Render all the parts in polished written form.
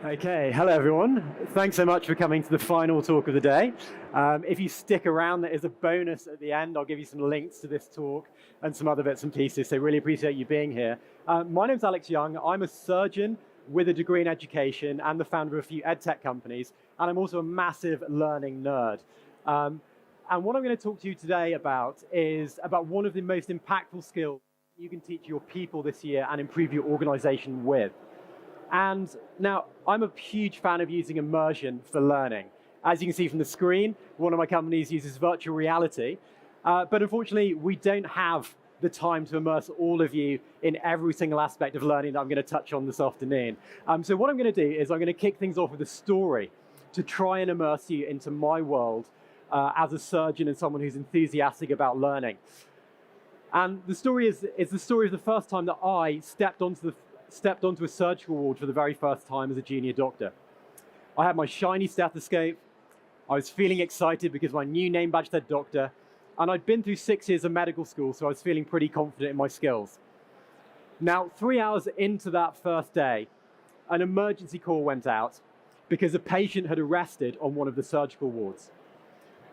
Okay, hello everyone. Thanks so much for coming to the final talk of the day. If you stick around, there is a bonus at the end. I'll give you some links to this talk and some other bits and pieces, so really appreciate you being here. My name's Alex Young. I'm a surgeon with a degree in education and the founder of a few edtech companies, and I'm also a massive learning nerd. And what I'm going to talk to you today about is about one of the most impactful skills you can teach your people this year and improve your organization with. And now, I'm a huge fan of using immersion for learning. As you can see from the screen, one of my companies uses virtual reality. But unfortunately, we don't have the time to immerse all of you in every single aspect of learning that I'm going to touch on this afternoon. So what I'm going to do is I'm going to kick things off with a story to try and immerse you into my world as a surgeon and someone who's enthusiastic about learning. And the story is the story of the first time that I stepped onto a surgical ward for the very first time as a junior doctor. I had my shiny stethoscope, I was feeling excited because my new name badge said doctor, and I'd been through 6 years of medical school, so I was feeling pretty confident in my skills. Now, 3 hours into that first day, an emergency call went out because a patient had arrested on one of the surgical wards.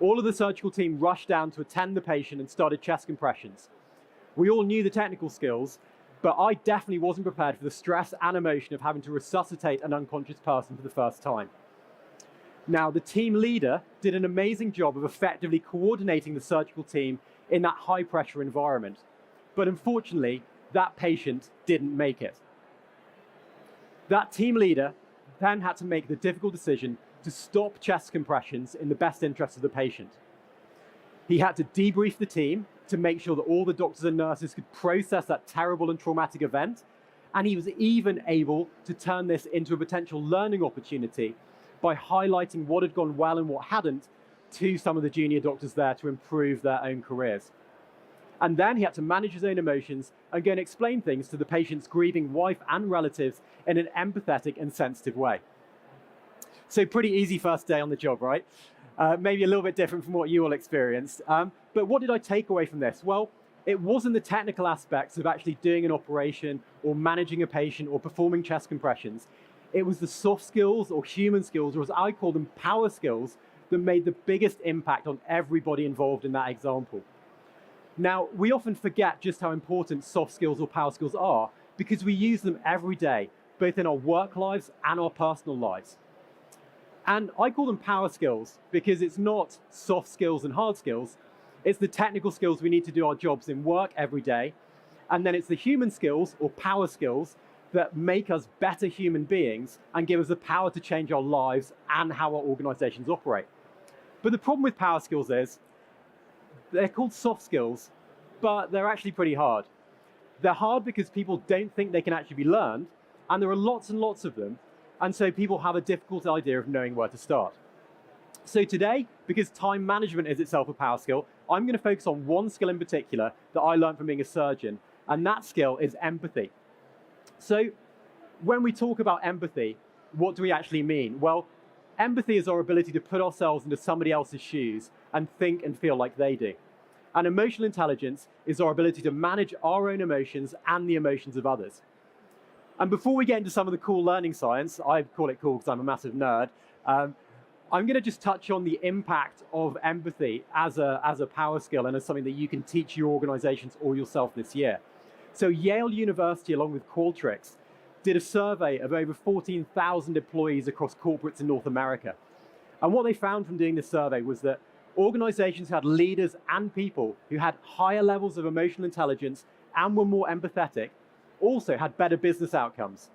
All of the surgical team rushed down to attend the patient and started chest compressions. We all knew the technical skills, but I definitely wasn't prepared for the stress and emotion of having to resuscitate an unconscious person for the first time. Now, the team leader did an amazing job of effectively coordinating the surgical team in that high-pressure environment. But unfortunately, that patient didn't make it. That team leader then had to make the difficult decision to stop chest compressions in the best interest of the patient. He had to debrief the team to make sure that all the doctors and nurses could process that terrible and traumatic event. And he was even able to turn this into a potential learning opportunity by highlighting what had gone well and what hadn't to some of the junior doctors there to improve their own careers. And then he had to manage his own emotions and go and explain things to the patient's grieving wife and relatives in an empathetic and sensitive way. So pretty easy first day on the job, right? Maybe a little bit different from what you all experienced. But what did I take away from this? Well, it wasn't the technical aspects of actually doing an operation or managing a patient or performing chest compressions. It was the soft skills or human skills, or as I call them, power skills, that made the biggest impact on everybody involved in that example. Now, we often forget just how important soft skills or power skills are because we use them every day, both in our work lives and our personal lives. And I call them power skills because it's not soft skills and hard skills. It's the technical skills we need to do our jobs in work every day. And then it's the human skills or power skills that make us better human beings and give us the power to change our lives and how our organizations operate. But the problem with power skills is they're called soft skills, but they're actually pretty hard. They're hard because people don't think they can actually be learned, and there are lots and lots of them. And so people have a difficult idea of knowing where to start. So today, because time management is itself a power skill, I'm going to focus on one skill in particular that I learned from being a surgeon, and that skill is empathy. So when we talk about empathy, what do we actually mean? Well, empathy is our ability to put ourselves into somebody else's shoes and think and feel like they do. And emotional intelligence is our ability to manage our own emotions and the emotions of others. And before we get into some of the cool learning science, I call it cool because I'm a massive nerd, I'm going to just touch on the impact of empathy as a power skill and as something that you can teach your organizations or yourself this year. So Yale University, along with Qualtrics, did a survey of over 14,000 employees across corporates in North America. And what they found from doing this survey was that organizations had leaders and people who had higher levels of emotional intelligence and were more empathetic also had better business outcomes.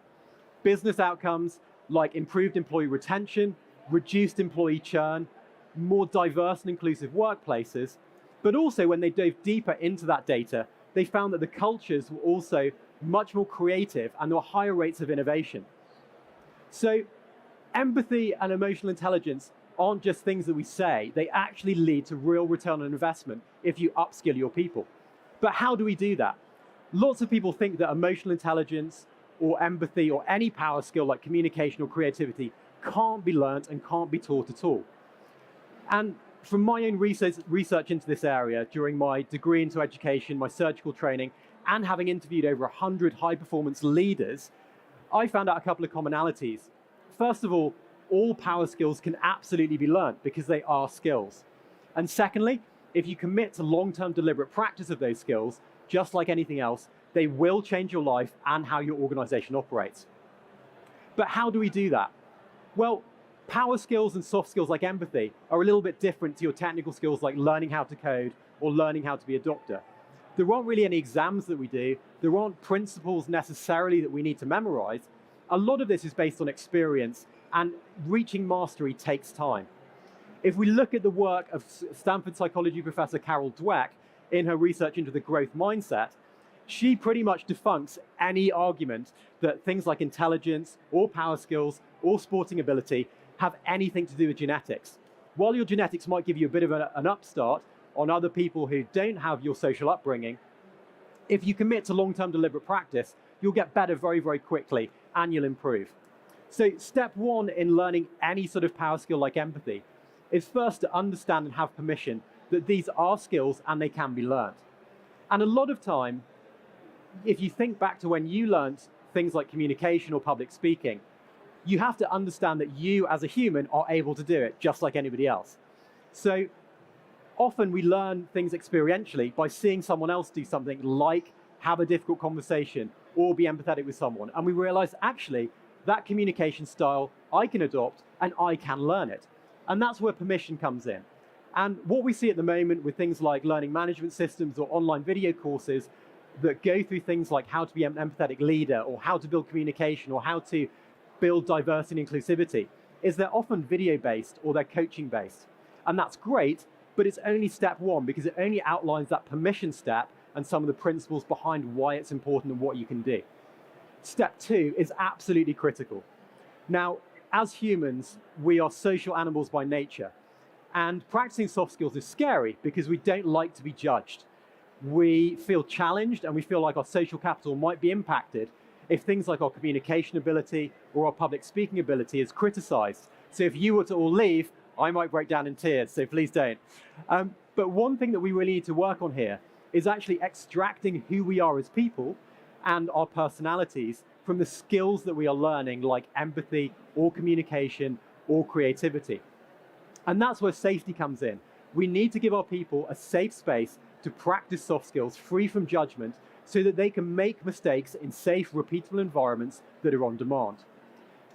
Business outcomes like improved employee retention, reduced employee churn, more diverse and inclusive workplaces, but also when they dove deeper into that data, they found that the cultures were also much more creative and there were higher rates of innovation. So empathy and emotional intelligence aren't just things that we say, they actually lead to real return on investment if you upskill your people. But how do we do that? Lots of people think that emotional intelligence or empathy or any power skill like communication or creativity can't be learnt and can't be taught at all. And from my own research into this area during my degree into education, my surgical training, and having interviewed over 100 high-performance leaders, I found out a couple of commonalities. first of all power skills can absolutely be learned because they are skills. And secondly, if you commit to long-term deliberate practice of those skills, just like anything else, they will change your life and how your organization operates. But how do we do that? Well, power skills and soft skills like empathy are a little bit different to your technical skills like learning how to code or learning how to be a doctor. There aren't really any exams that we do. There aren't principles necessarily that we need to memorize. A lot of this is based on experience, and reaching mastery takes time. If we look at the work of Stanford psychology professor Carol Dweck in her research into the growth mindset, she pretty much defunks any argument that things like intelligence or power skills or sporting ability have anything to do with genetics. While your genetics might give you a bit of an upstart on other people who don't have your social upbringing, if you commit to long-term deliberate practice, you'll get better very, very quickly and you'll improve. So step one in learning any sort of power skill like empathy is first to understand and have permission that these are skills and they can be learned. And a lot of time, if you think back to when you learned things like communication or public speaking, you have to understand that you as a human are able to do it just like anybody else. So often we learn things experientially by seeing someone else do something like have a difficult conversation or be empathetic with someone. And we realize actually that communication style I can adopt and I can learn it. And that's where permission comes in. And what we see at the moment with things like learning management systems or online video courses that go through things like how to be an empathetic leader or how to build communication or how to build diversity and inclusivity is they're often video-based or they're coaching-based. And that's great, but it's only step one because it only outlines that permission step and some of the principles behind why it's important and what you can do. Step two is absolutely critical. Now, as humans, we are social animals by nature. And practicing soft skills is scary because we don't like to be judged. We feel challenged and we feel like our social capital might be impacted if things like our communication ability or our public speaking ability is criticized. So if you were to all leave, I might break down in tears, so please don't. But one thing that we really need to work on here is actually extracting who we are as people and our personalities from the skills that we are learning, like empathy or communication or creativity. And that's where safety comes in. We need to give our people a safe space to practice soft skills free from judgment so that they can make mistakes in safe, repeatable environments that are on demand.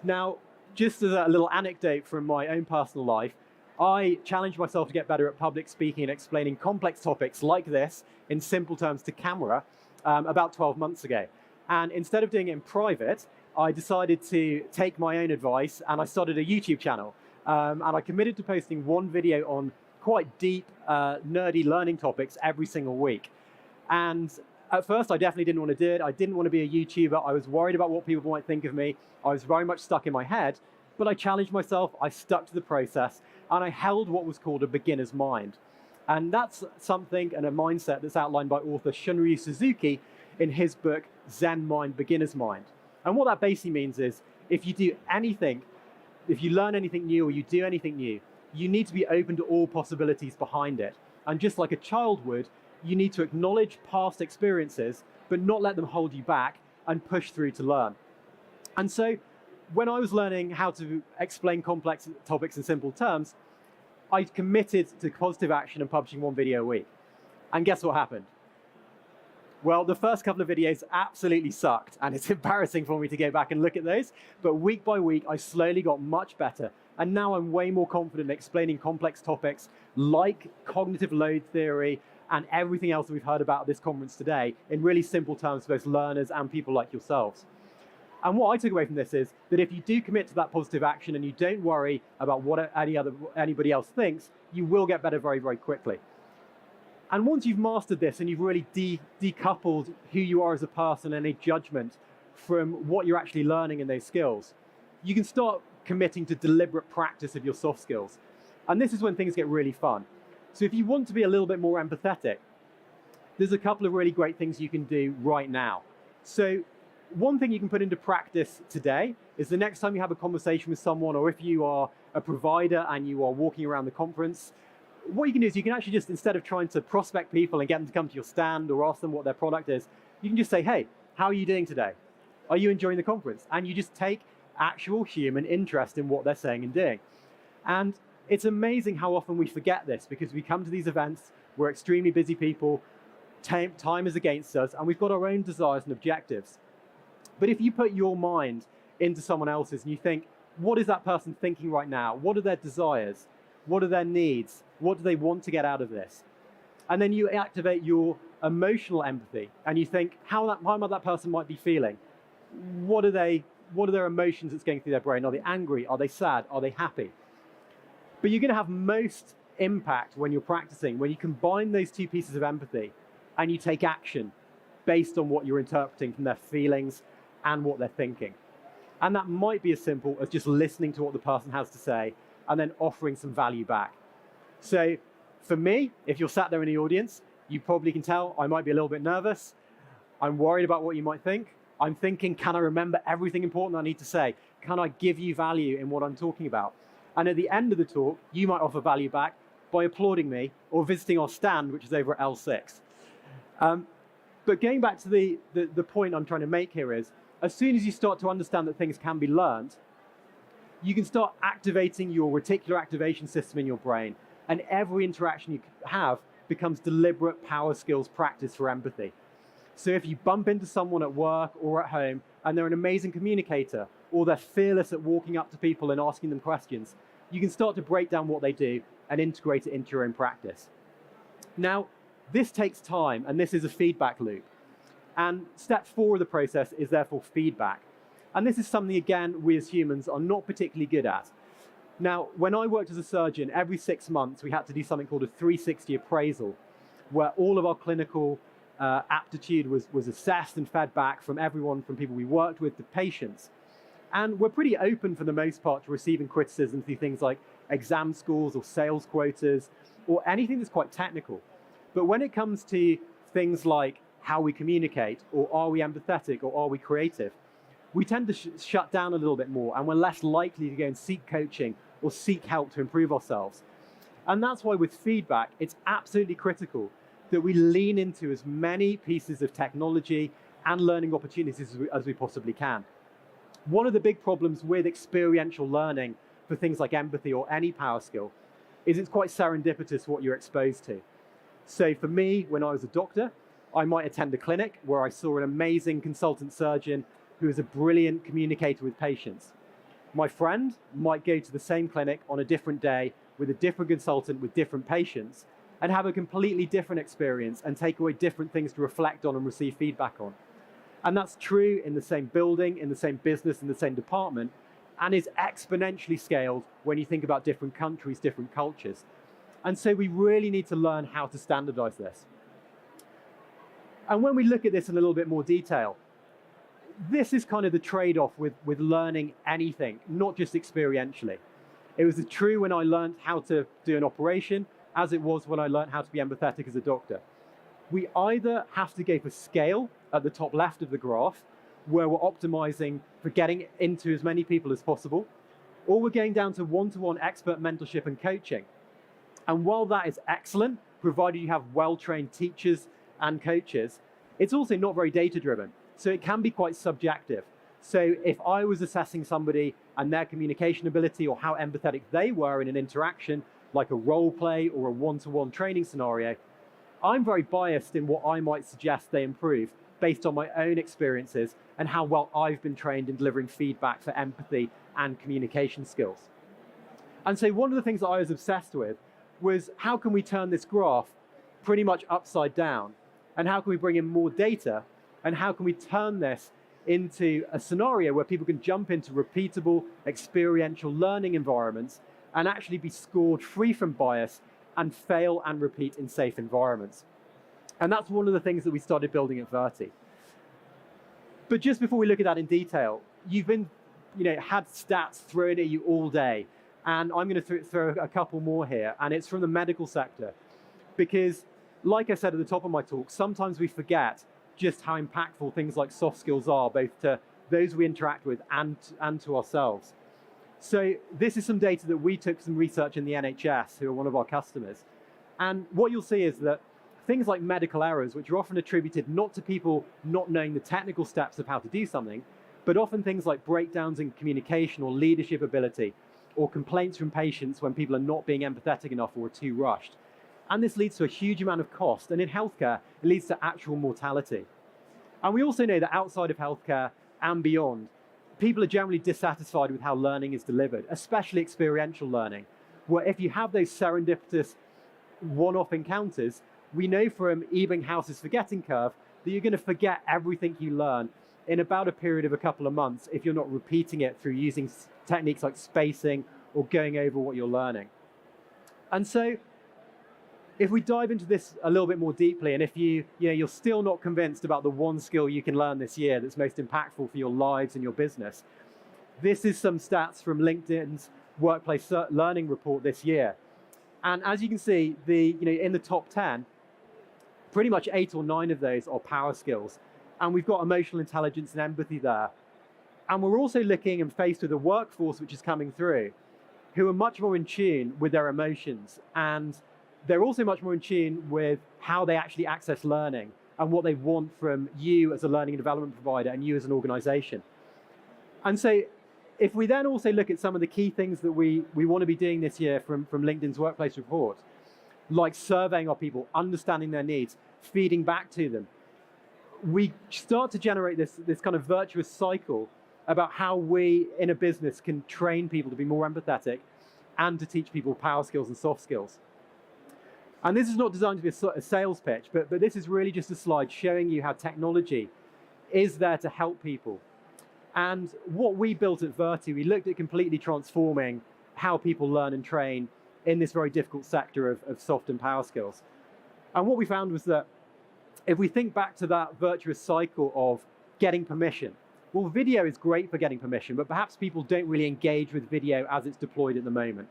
Now, just as a little anecdote from my own personal life, I challenged myself to get better at public speaking and explaining complex topics like this in simple terms to camera about 12 months ago. And instead of doing it in private, I decided to take my own advice and I started a YouTube channel. And I committed to posting one video on quite deep, nerdy learning topics every single week. And at first, I definitely didn't want to do it. I didn't want to be a YouTuber. I was worried about what people might think of me. I was very much stuck in my head. But I challenged myself, I stuck to the process, and I held what was called a beginner's mind. And that's something and a mindset that's outlined by author Shunryu Suzuki in his book, Zen Mind, Beginner's Mind. And what that basically means is, if you do anything, if you learn anything new or you do anything new, you need to be open to all possibilities behind it. And just like a child would, you need to acknowledge past experiences, but not let them hold you back and push through to learn. And so when I was learning how to explain complex topics in simple terms, I committed to positive action and publishing one video a week. And guess what happened? Well, the first couple of videos absolutely sucked, and it's embarrassing for me to go back and look at those. But week by week, I slowly got much better. And now I'm way more confident in explaining complex topics like cognitive load theory and everything else that we've heard about at this conference today in really simple terms for both learners and people like yourselves. And what I took away from this is that if you do commit to that positive action and you don't worry about what anybody else thinks, you will get better very, very quickly. And once you've mastered this and you've really decoupled who you are as a person and any judgment from what you're actually learning in those skills, you can start committing to deliberate practice of your soft skills. And this is when things get really fun. So if you want to be a little bit more empathetic, there's a couple of really great things you can do right now. So one thing you can put into practice today is the next time you have a conversation with someone, or if you are a provider and you are walking around the conference, what you can do is you can actually just, instead of trying to prospect people and get them to come to your stand or ask them what their product is, you can just say, hey, how are you doing today? Are you enjoying the conference? And you just take actual human interest in what they're saying and doing. And it's amazing how often we forget this, because we come to these events, we're extremely busy people, time is against us, and we've got our own desires and objectives. But if you put your mind into someone else's and you think, what is that person thinking right now? What are their desires? What are their needs? What do they want to get out of this? And then you activate your emotional empathy and you think how might that person might be feeling. What are their emotions that's going through their brain? Are they angry? Are they sad? Are they happy? But you're going to have most impact when you're practicing, when you combine those two pieces of empathy and you take action based on what you're interpreting from their feelings and what they're thinking. And that might be as simple as just listening to what the person has to say and then offering some value back. So for me, if you're sat there in the audience, you probably can tell I might be a little bit nervous. I'm worried about what you might think. I'm thinking, can I remember everything important I need to say? Can I give you value in what I'm talking about? And at the end of the talk, you might offer value back by applauding me or visiting our stand, which is over at L6. But going back to the point I'm trying to make here is, as soon as you start to understand that things can be learned, you can start activating your reticular activation system in your brain, and every interaction you have becomes deliberate power skills practice for empathy. So if you bump into someone at work or at home and they're an amazing communicator, or they're fearless at walking up to people and asking them questions, you can start to break down what they do and integrate it into your own practice. Now, this takes time, and this is a feedback loop. And step 4 of the process is therefore feedback. And this is something, again, we as humans are not particularly good at. Now, when I worked as a surgeon, every 6 months we had to do something called a 360 appraisal, where all of our clinical aptitude was assessed and fed back from everyone, from people we worked with to patients. And we're pretty open for the most part to receiving criticism through things like exam scores or sales quotas or anything that's quite technical. But when it comes to things like how we communicate, or are we empathetic, or are we creative, we tend to shut down a little bit more, and we're less likely to go and seek coaching or seek help to improve ourselves. And that's why with feedback, it's absolutely critical that we lean into as many pieces of technology and learning opportunities as we possibly can. One of the big problems with experiential learning for things like empathy or any power skill is it's quite serendipitous what you're exposed to. So for me, when I was a doctor, I might attend a clinic where I saw an amazing consultant surgeon who is a brilliant communicator with patients. My friend might go to the same clinic on a different day with a different consultant with different patients and have a completely different experience and take away different things to reflect on and receive feedback on. And that's true in the same building, in the same business, in the same department, and is exponentially scaled when you think about different countries, different cultures. And so we really need to learn how to standardize this. And when we look at this in a little bit more detail, this is kind of the trade-off with learning anything, not just experientially. It was true when I learned how to do an operation, as it was when I learned how to be empathetic as a doctor. We either have to go for scale at the top left of the graph, where we're optimizing for getting into as many people as possible, or we're going down to one-to-one expert mentorship and coaching. And while that is excellent, provided you have well-trained teachers and coaches, it's also not very data-driven. So it can be quite subjective. So if I was assessing somebody and their communication ability or how empathetic they were in an interaction, like a role play or a one-to-one training scenario, I'm very biased in what I might suggest they improve based on my own experiences and how well I've been trained in delivering feedback for empathy and communication skills. And so one of the things that I was obsessed with was how can we turn this graph pretty much upside down, and how can we bring in more data, and how can we turn this into a scenario where people can jump into repeatable experiential learning environments and actually be scored free from bias and fail and repeat in safe environments. And that's one of the things that we started building at Verti. But just before we look at that in detail, you've been, had stats thrown at you all day. And I'm going to throw a couple more here, and it's from the medical sector. Because, like I said at the top of my talk, sometimes we forget just how impactful things like soft skills are, both to those we interact with and to ourselves. So this is some data that we took some research in the NHS, who are one of our customers. And what you'll see is that things like medical errors, which are often attributed not to people not knowing the technical steps of how to do something, but often things like breakdowns in communication or leadership ability, or complaints from patients when people are not being empathetic enough or are too rushed. And this leads to a huge amount of cost, and in healthcare, it leads to actual mortality. And we also know that outside of healthcare and beyond, people are generally dissatisfied with how learning is delivered, especially experiential learning, where if you have those serendipitous one-off encounters, we know from Ebbinghaus's forgetting curve that you're going to forget everything you learn in about a period of a couple of months if you're not repeating it through using techniques like spacing or going over what you're learning. And so if we dive into this a little bit more deeply, and if you're still not convinced about the one skill you can learn this year that's most impactful for your lives and your business, this is some stats from LinkedIn's Workplace Learning Report this year. And as you can see, in the top 10, pretty much 8 or 9 of those are power skills. And we've got emotional intelligence and empathy there. And we're also looking and faced with a workforce which is coming through, who are much more in tune with their emotions. And they're also much more in tune with how they actually access learning and what they want from you as a learning and development provider and you as an organization. And so if we then also look at some of the key things that we want to be doing this year from LinkedIn's Workplace Report, like surveying our people, understanding their needs, feeding back to them, we start to generate this kind of virtuous cycle about how we in a business can train people to be more empathetic and to teach people power skills and soft skills. And this is not designed to be a sales pitch, but this is really just a slide showing you how technology is there to help people. And what we built at Verti, we looked at completely transforming how people learn and train in this very difficult sector of soft and power skills. And what we found was that if we think back to that virtuous cycle of getting permission, well, video is great for getting permission, but perhaps people don't really engage with video as it's deployed at the moment.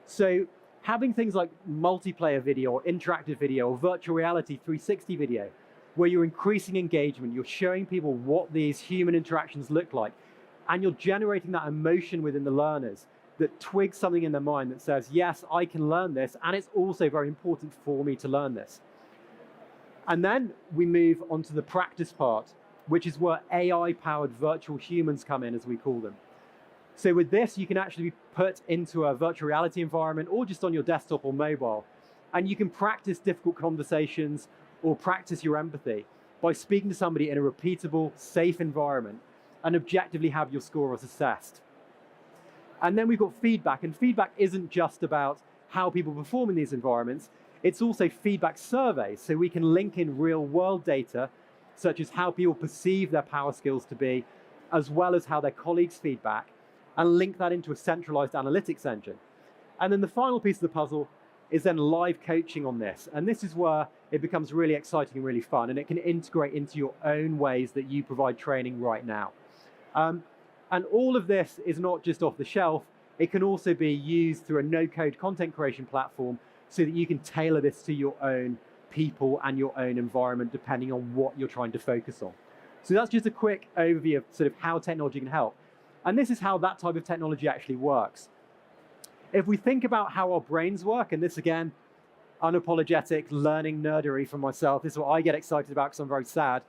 So having things like multiplayer video or interactive video or virtual reality 360 video, where you're increasing engagement, you're showing people what these human interactions look like, and you're generating that emotion within the learners that twigs something in their mind that says, yes, I can learn this, and it's also very important for me to learn this. And then we move on to the practice part, which is where AI-powered virtual humans come in, as we call them. So with this, you can actually be put into a virtual reality environment or just on your desktop or mobile, and you can practice difficult conversations or practice your empathy by speaking to somebody in a repeatable, safe environment and objectively have your scores assessed. And then we've got feedback, and feedback isn't just about how people perform in these environments, it's also feedback surveys, so we can link in real-world data, such as how people perceive their power skills to be, as well as how their colleagues feedback, and link that into a centralized analytics engine. And then the final piece of the puzzle is then live coaching on this. And this is where it becomes really exciting and really fun, and it can integrate into your own ways that you provide training right now. And all of this is not just off the shelf, it can also be used through a no-code content creation platform so that you can tailor this to your own people and your own environment depending on what you're trying to focus on. So that's just a quick overview of sort of how technology can help. And this is how that type of technology actually works. If we think about how our brains work, and this again, unapologetic learning nerdery from myself, this is what I get excited about because I'm very sad.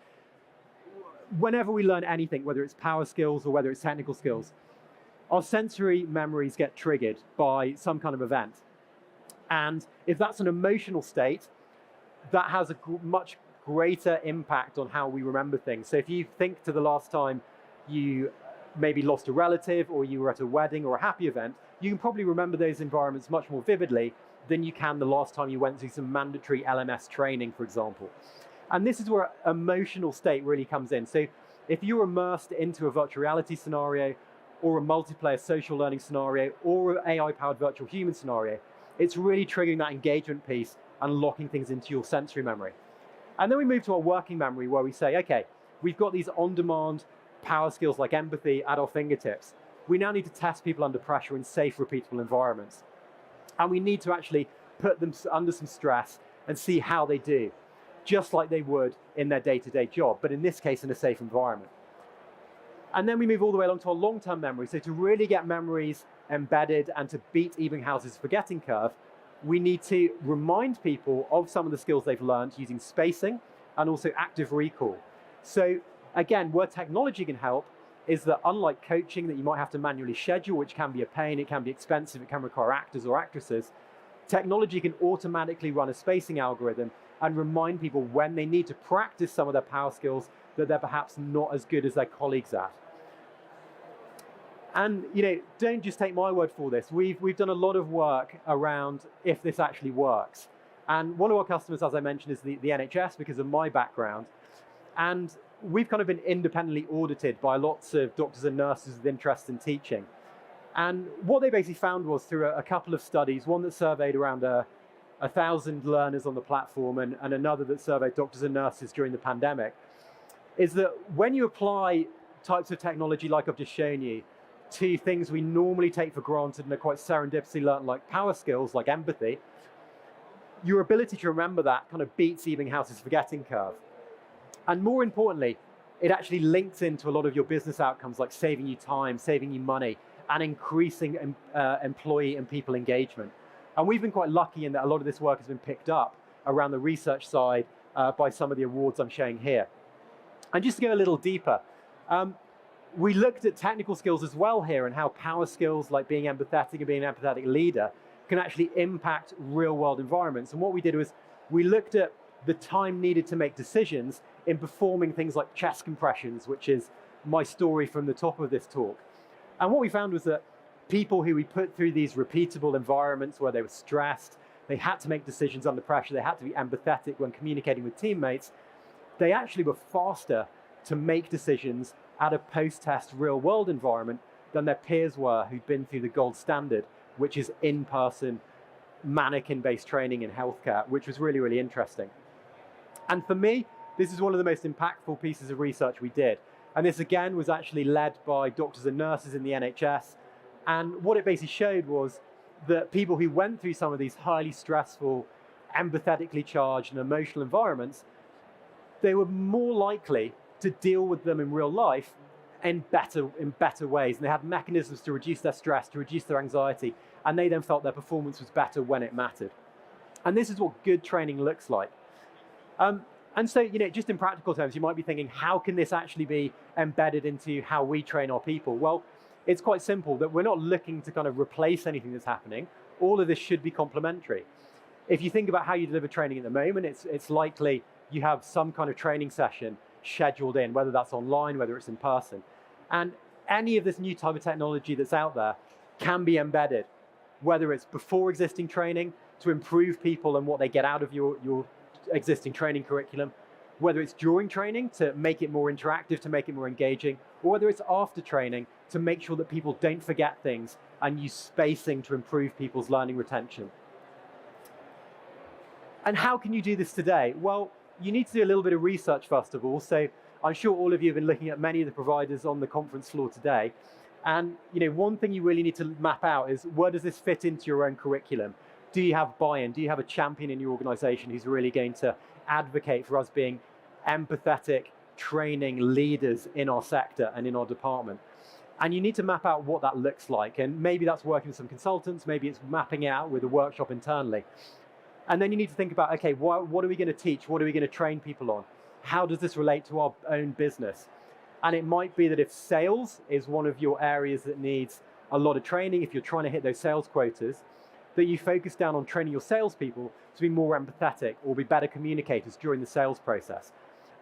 Whenever we learn anything, whether it's power skills or whether it's technical skills, our sensory memories get triggered by some kind of event. And if that's an emotional state, that has a much greater impact on how we remember things. So if you think to the last time you maybe lost a relative or you were at a wedding or a happy event, you can probably remember those environments much more vividly than you can the last time you went through some mandatory LMS training, for example. And this is where emotional state really comes in. So if you're immersed into a virtual reality scenario or a multiplayer social learning scenario or an AI-powered virtual human scenario, it's really triggering that engagement piece and locking things into your sensory memory. And then we move to our working memory where we say, okay, we've got these on-demand power skills like empathy at our fingertips. We now need to test people under pressure in safe, repeatable environments. And we need to actually put them under some stress and see how they do, just like they would in their day-to-day job, but in this case, in a safe environment. And then we move all the way along to our long-term memory. So to really get memories embedded and to beat Ebbinghaus's forgetting curve, we need to remind people of some of the skills they've learned using spacing and also active recall. So again, where technology can help, is that unlike coaching that you might have to manually schedule, which can be a pain, it can be expensive, it can require actors or actresses, technology can automatically run a spacing algorithm and remind people when they need to practice some of their power skills that they're perhaps not as good as their colleagues at. And don't just take my word for this. We've done a lot of work around if this actually works. And one of our customers, as I mentioned, is the NHS because of my background. And we've kind of been independently audited by lots of doctors and nurses with interest in teaching. And what they basically found was through a couple of studies, one that surveyed around 1,000 learners on the platform and another that surveyed doctors and nurses during the pandemic, is that when you apply types of technology like I've just shown you to things we normally take for granted and are quite serendipitously learned, like power skills, like empathy, your ability to remember that kind of beats Ebbinghouse's forgetting curve. And more importantly, it actually links into a lot of your business outcomes like saving you time, saving you money, and increasing employee and people engagement. And we've been quite lucky in that a lot of this work has been picked up around the research side by some of the awards I'm showing here. And just to go a little deeper, we looked at technical skills as well here and how power skills like being empathetic and being an empathetic leader can actually impact real world environments. And what we did was we looked at the time needed to make decisions in performing things like chest compressions, which is my story from the top of this talk. And what we found was that people who we put through these repeatable environments where they were stressed, they had to make decisions under pressure, they had to be empathetic when communicating with teammates, they actually were faster to make decisions at a post-test real-world environment than their peers were who'd been through the gold standard, which is in-person mannequin-based training in healthcare, which was really, really interesting. And for me, this is one of the most impactful pieces of research we did. And this, again, was actually led by doctors and nurses in the NHS. And what it basically showed was that people who went through some of these highly stressful, empathetically charged and emotional environments, they were more likely to deal with them in real life in better ways. And they had mechanisms to reduce their stress, to reduce their anxiety, and they then felt their performance was better when it mattered. And this is what good training looks like. And so, just in practical terms, you might be thinking, how can this actually be embedded into how we train our people? Well, it's quite simple that we're not looking to kind of replace anything that's happening. All of this should be complementary. If you think about how you deliver training at the moment, it's likely you have some kind of training session scheduled in, whether that's online, whether it's in person. And any of this new type of technology that's out there can be embedded, whether it's before existing training to improve people and what they get out of your existing training curriculum, whether it's during training to make it more interactive, to make it more engaging, or whether it's after training to make sure that people don't forget things and use spacing to improve people's learning retention. And how can you do this today? Well, you need to do a little bit of research first of all. So I'm sure all of you have been looking at many of the providers on the conference floor today. And one thing you really need to map out is, where does this fit into your own curriculum? Do you have buy-in? Do you have a champion in your organization who's really going to advocate for us being empathetic training leaders in our sector and in our department? And you need to map out what that looks like. And maybe that's working with some consultants, maybe it's mapping out with a workshop internally. And then you need to think about, okay, what are we going to teach? What are we going to train people on? How does this relate to our own business? And it might be that if sales is one of your areas that needs a lot of training, if you're trying to hit those sales quotas, that you focus down on training your salespeople to be more empathetic or be better communicators during the sales process.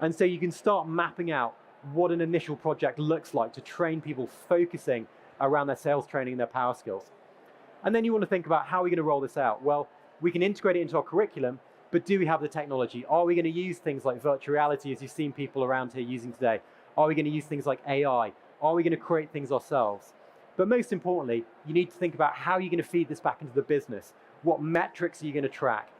And so you can start mapping out what an initial project looks like to train people focusing around their sales training and their power skills. And then you want to think about, how are we going to roll this out? Well, we can integrate it into our curriculum, but do we have the technology? Are we going to use things like virtual reality, as you've seen people around here using today? Are we going to use things like AI? Are we going to create things ourselves? But most importantly, you need to think about how you're going to feed this back into the business. What metrics are you going to track?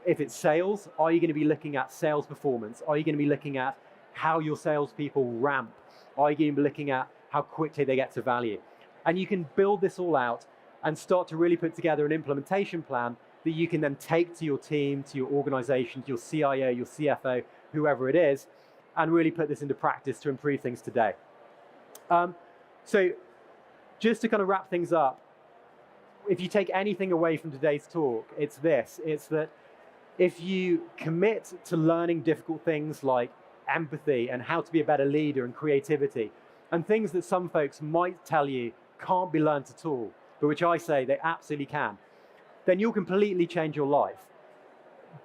If it's sales, are you going to be looking at sales performance? Are you going to be looking at how your salespeople ramp? Are you going to be looking at how quickly they get to value? And you can build this all out and start to really put together an implementation plan that you can then take to your team, to your organization, to your CIO, your CFO, whoever it is, and really put this into practice to improve things today. So just to kind of wrap things up, if you take anything away from today's talk, it's this. It's that if you commit to learning difficult things like empathy and how to be a better leader and creativity, and things that some folks might tell you can't be learned at all, but which I say they absolutely can, then you'll completely change your life.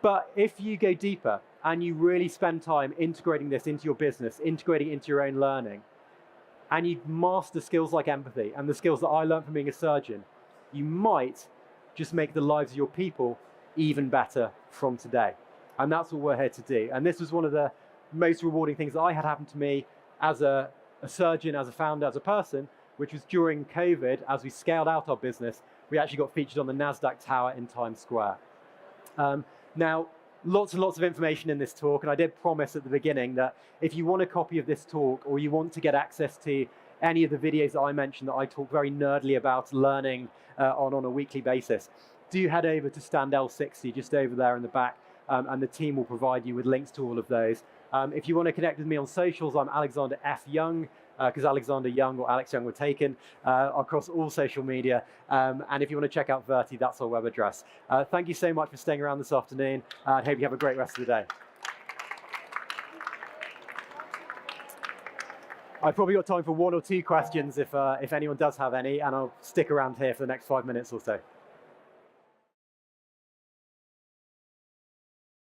But if you go deeper and you really spend time integrating this into your business, integrating it into your own learning, and you master skills like empathy and the skills that I learned from being a surgeon, you might just make the lives of your people even better from today. And that's what we're here to do. And this was one of the most rewarding things that I had happen to me as a surgeon, as a founder, as a person, which was during COVID, as we scaled out our business, we actually got featured on the NASDAQ tower in Times Square. Now, lots and lots of information in this talk, and I did promise at the beginning that if you want a copy of this talk or you want to get access to any of the videos that I mentioned that I talk very nerdly about learning on a weekly basis, do head over to stand L60 just over there in the back, and the team will provide you with links to all of those. If you want to connect with me on socials, I'm Alexander F. Young, because Alexander Young or Alex Young were taken across all social media. And if you want to check out Verti, that's our web address. Thank you so much for staying around this afternoon. I hope you have a great rest of the day. I've probably got time for one or two questions if anyone does have any, and I'll stick around here for the next 5 minutes or so.